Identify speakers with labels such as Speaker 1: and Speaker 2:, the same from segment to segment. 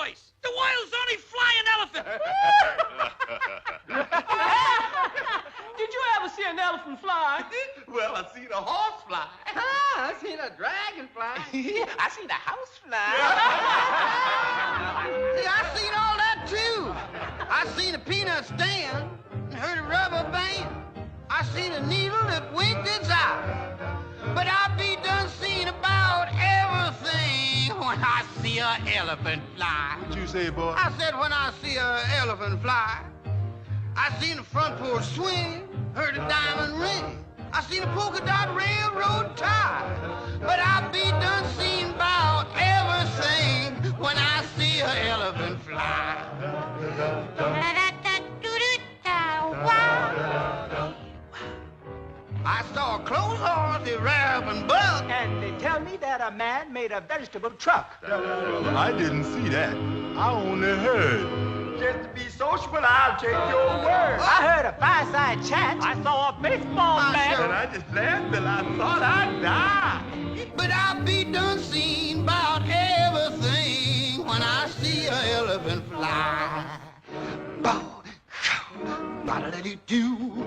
Speaker 1: place. The world's only flying elephant.
Speaker 2: Did you ever see an elephant fly?
Speaker 3: Well, I seen a horse fly.
Speaker 4: I seen a dragonfly.
Speaker 3: I seen a house fly.
Speaker 4: See, I seen all that too. I seen a peanut stand and heard a rubber band. I seen a needle that winked its eye. But I be done seen about everything when I see an elephant fly.
Speaker 5: What you say, boy?
Speaker 4: I said when I see an elephant fly. I seen the front porch swing, heard a diamond ring. I seen a polka dot railroad tie. But I be done seen about everything when I see an elephant fly. I saw a clothes horse, a raven buck.
Speaker 2: And they tell me that a man made a vegetable truck.
Speaker 5: Well, I didn't see that. I only heard.
Speaker 2: Just to be sociable, I'll take your word. I heard a fireside chat. I saw a baseball bat.
Speaker 5: And I just laughed till I thought I'd die.
Speaker 4: But I be done seen about everything when I see an elephant fly. Bow, ba-da-da-doo-doo.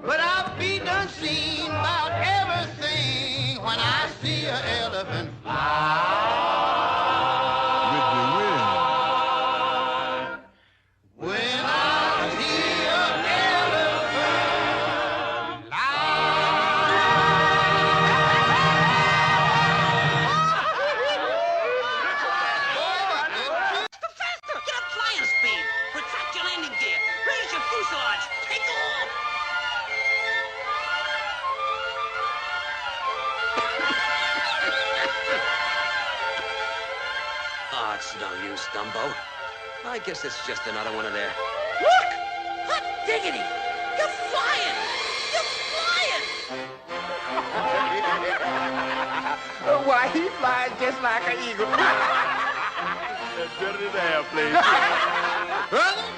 Speaker 4: But I be done seen about everything when I see an elephant fly.
Speaker 5: With the wind.
Speaker 4: When I see an elephant fly.
Speaker 1: Faster! Get up flying speed. Retract your landing gear. Raise your fuselage. Take off. Oh, it's no use, Dumbo. I guess it's just another one of their... Look! Hot diggity! You're flying! You're flying!
Speaker 3: Why, he flies just like an eagle.
Speaker 5: That's better than airplane.
Speaker 4: Brother,